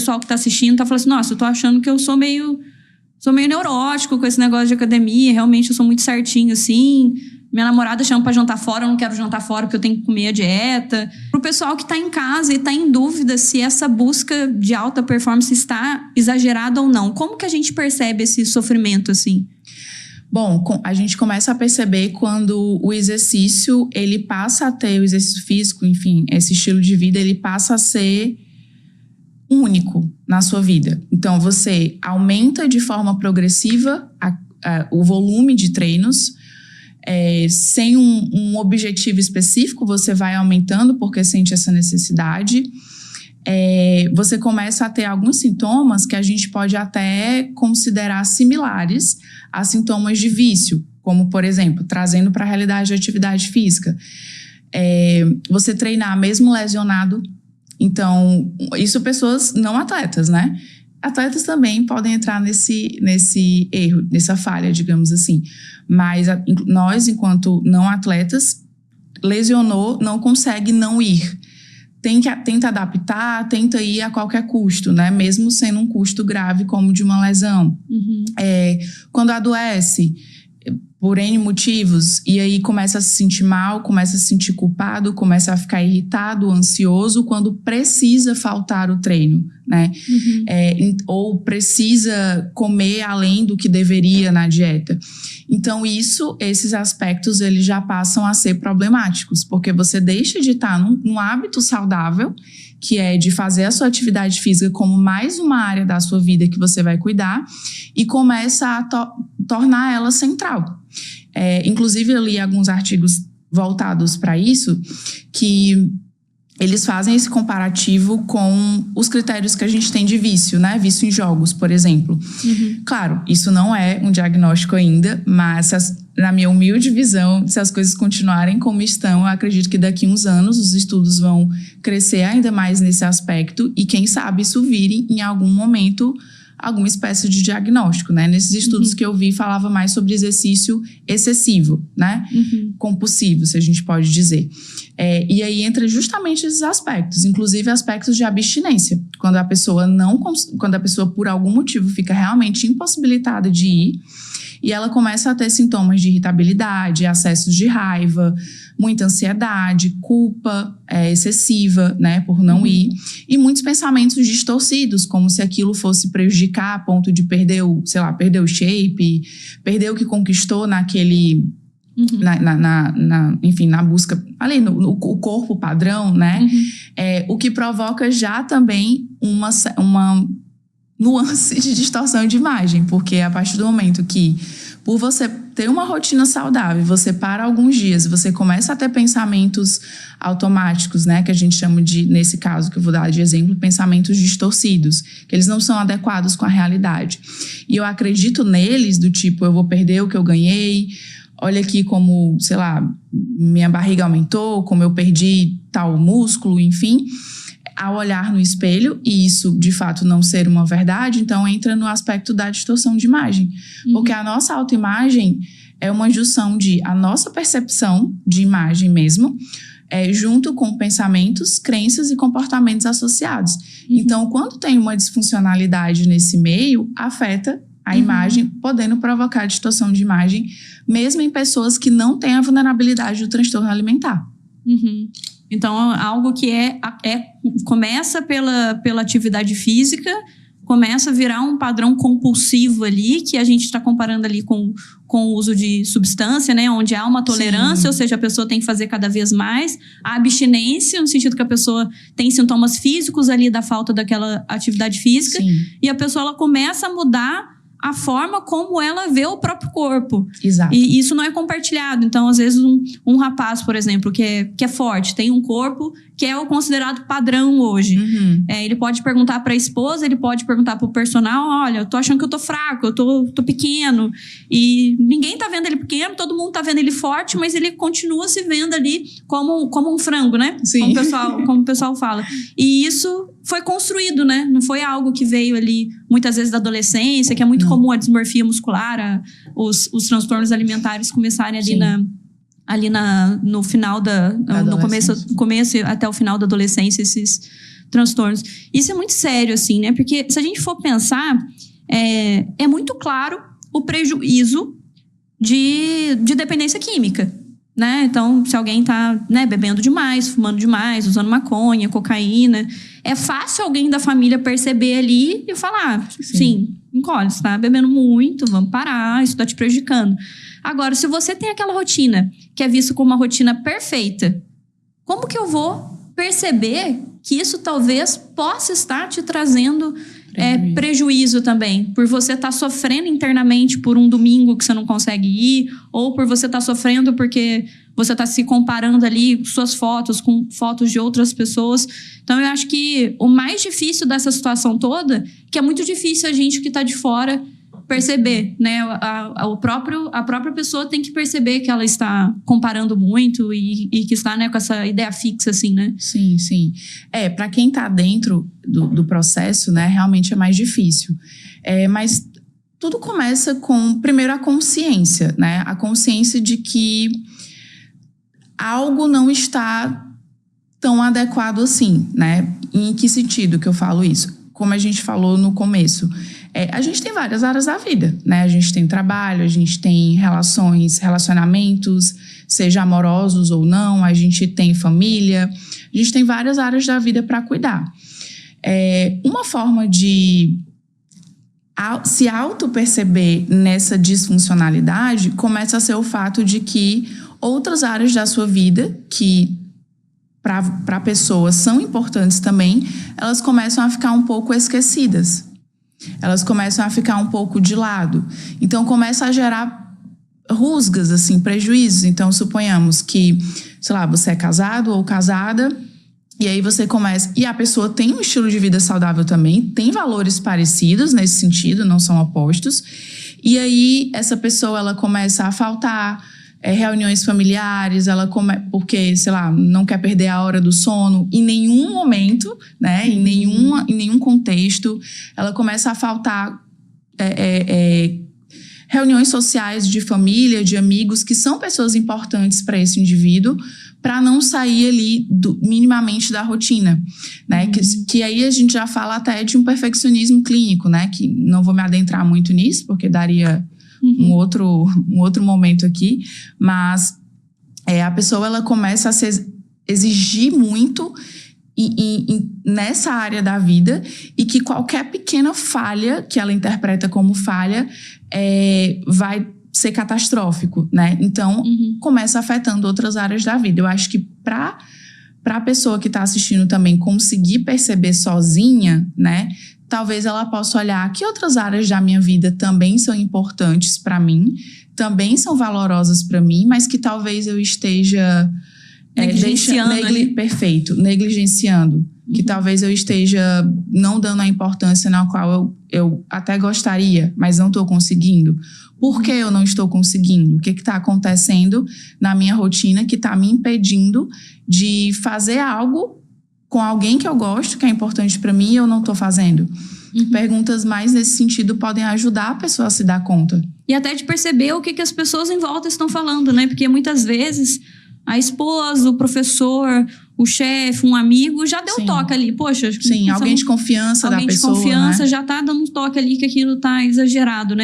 pessoal que tá assistindo tá falando assim, nossa, eu tô achando que eu sou meio neurótico com esse negócio de academia, realmente eu sou muito certinho, assim. Minha namorada chama pra jantar fora, eu não quero jantar fora porque eu tenho que comer a dieta. Pro pessoal que tá em casa e tá em dúvida se essa busca de alta performance está exagerada ou não, como que a gente percebe esse sofrimento, assim? Bom, a gente começa a perceber quando o exercício, ele passa a ter, o exercício físico, enfim, esse estilo de vida, ele passa a ser único na sua vida. Então, você aumenta de forma progressiva o volume de treinos, sem um objetivo específico, você vai aumentando porque sente essa necessidade. Você começa a ter alguns sintomas que a gente pode até considerar similares a sintomas de vício, como, por exemplo, trazendo para a realidade de atividade física. Você treinar mesmo lesionado. Então, isso pessoas não atletas, né? Atletas também podem entrar nesse erro, nessa falha, digamos assim. Mas nós, enquanto não atletas, lesionou, não consegue não ir. Tenta adaptar, tenta ir a qualquer custo, né? Mesmo sendo um custo grave como de uma lesão. Uhum. Quando adoece, por N motivos, e aí começa a se sentir mal, começa a se sentir culpado, começa a ficar irritado, ansioso, quando precisa faltar o treino, né? Uhum. Ou precisa comer além do que deveria na dieta. Então esses aspectos, eles já passam a ser problemáticos, porque você deixa de estar num hábito saudável, que é de fazer a sua atividade física como mais uma área da sua vida que você vai cuidar, e começa a tornar ela central. Inclusive, eu li alguns artigos voltados para isso, que eles fazem esse comparativo com os critérios que a gente tem de vício, né? Vício em jogos, por exemplo. Uhum. Claro, isso não é um diagnóstico ainda, mas na minha humilde visão, se as coisas continuarem como estão, eu acredito que daqui a uns anos os estudos vão crescer ainda mais nesse aspecto e quem sabe isso vire em algum momento alguma espécie de diagnóstico, né? Nesses estudos que eu vi, falava mais sobre exercício excessivo, né? Compulsivo, se a gente pode dizer. E aí entra justamente esses aspectos, inclusive aspectos de abstinência. Quando a pessoa por algum motivo fica realmente impossibilitada de ir, e ela começa a ter sintomas de irritabilidade, acessos de raiva, muita ansiedade, culpa excessiva, né, por não ir. E muitos pensamentos distorcidos, como se aquilo fosse prejudicar a ponto de perder o shape, perder o que conquistou naquele... enfim, na busca, ali no corpo padrão, né? O que provoca já também uma nuance de distorção de imagem, porque a partir do momento que, por você ter uma rotina saudável, você para alguns dias, você começa a ter pensamentos automáticos, né, que a gente chama de, nesse caso que eu vou dar de exemplo, pensamentos distorcidos, que eles não são adequados com a realidade. E eu acredito neles, do tipo, eu vou perder o que eu ganhei, olha aqui como, sei lá, minha barriga aumentou, como eu perdi tal músculo, enfim, ao olhar no espelho, e isso de fato não ser uma verdade, então entra no aspecto da distorção de imagem. Porque a nossa autoimagem é uma junção de a nossa percepção de imagem mesmo, junto com pensamentos, crenças e comportamentos associados. Então, quando tem uma disfuncionalidade nesse meio, afeta a imagem, podendo provocar distorção de imagem, mesmo em pessoas que não têm a vulnerabilidade do transtorno alimentar. Então, algo que começa pela atividade física, começa a virar um padrão compulsivo ali, que a gente está comparando ali com o uso de substância, né? Onde há uma tolerância, ou seja, a pessoa tem que fazer cada vez mais. A abstinência, no sentido que a pessoa tem sintomas físicos ali da falta daquela atividade física. E a pessoa ela começa a mudar a forma como ela vê o próprio corpo. Exato. E isso não é compartilhado. Então, às vezes, um rapaz, por exemplo, que é forte, tem um corpo que é o considerado padrão hoje. Ele pode perguntar para a esposa, ele pode perguntar para o personal, olha, eu tô achando que eu tô fraco, eu tô pequeno. E ninguém tá vendo ele pequeno, todo mundo tá vendo ele forte, mas ele continua se vendo ali como um frango, né? Sim. Como o pessoal fala. E isso foi construído, né? Não foi algo que veio ali, muitas vezes, da adolescência, que é muito comum a dismorfia muscular, os transtornos alimentares começarem ali no final no começo até o final da adolescência, esses transtornos. Isso é muito sério, assim, né? Porque se a gente for pensar, é muito claro o prejuízo de dependência química, né? Então, se alguém tá, né, bebendo demais, fumando demais, usando maconha, cocaína, é fácil alguém da família perceber ali e falar, sim, encolhe, você tá bebendo muito, vamos parar, isso tá te prejudicando. Agora, se você tem aquela rotina que é vista como uma rotina perfeita, como que eu vou perceber que isso talvez possa estar te trazendo prejuízo também? Por você estar sofrendo internamente por um domingo que você não consegue ir, ou por você estar sofrendo porque você está se comparando ali suas fotos com fotos de outras pessoas. Então, eu acho que o mais difícil dessa situação toda, que é muito difícil a gente que está de fora perceber, né? A própria pessoa tem que perceber que ela está comparando muito e que está, né, com essa ideia fixa, assim, né? Sim, sim. Para quem está dentro do processo, né, realmente é mais difícil. Mas tudo começa com, primeiro, a consciência, né? A consciência de que algo não está tão adequado assim, né? Em que sentido que eu falo isso? Como a gente falou no começo, a gente tem várias áreas da vida, né? A gente tem trabalho, a gente tem relacionamentos, seja amorosos ou não, a gente tem família, a gente tem várias áreas da vida para cuidar. Uma forma de se auto-perceber nessa disfuncionalidade começa a ser o fato de que outras áreas da sua vida, que para a pessoa são importantes também, elas começam a ficar um pouco esquecidas. Elas começam a ficar um pouco de lado. Então, começa a gerar rusgas, assim, prejuízos. Então, suponhamos que, sei lá, você é casado ou casada, e aí você começa... E a pessoa tem um estilo de vida saudável também, tem valores parecidos nesse sentido, não são opostos. E aí, essa pessoa, ela começa a faltar reuniões familiares, porque, sei lá, não quer perder a hora do sono em nenhum momento, né? Em nenhum contexto. Ela começa a faltar reuniões sociais de família, de amigos, que são pessoas importantes para esse indivíduo, para não sair ali minimamente da rotina, né? Que aí a gente já fala até de um perfeccionismo clínico, né? Que não vou me adentrar muito nisso, porque daria um outro momento aqui, mas a pessoa, ela começa a se exigir muito nessa área da vida, e que qualquer pequena falha que ela interpreta como falha vai ser catastrófico, né? Então, começa afetando outras áreas da vida. Eu acho que para a pessoa que está assistindo também conseguir perceber sozinha, né? Talvez ela possa olhar que outras áreas da minha vida também são importantes para mim, também são valorosas para mim, mas que talvez eu esteja negligenciando. Negligenciando. Que talvez eu esteja não dando a importância na qual eu até gostaria, mas não estou conseguindo. Por que eu não estou conseguindo? O que está acontecendo na minha rotina que está me impedindo de fazer algo com alguém que eu gosto, que é importante para mim, e eu não estou fazendo? Perguntas mais nesse sentido podem ajudar a pessoa a se dar conta. E até de perceber o que as pessoas em volta estão falando, né? Porque muitas vezes a esposa, o professor, o chefe, um amigo já deu toque ali. Poxa, alguém de confiança da pessoa, alguém de confiança, né? já tá dando um toque ali que aquilo tá exagerado, né?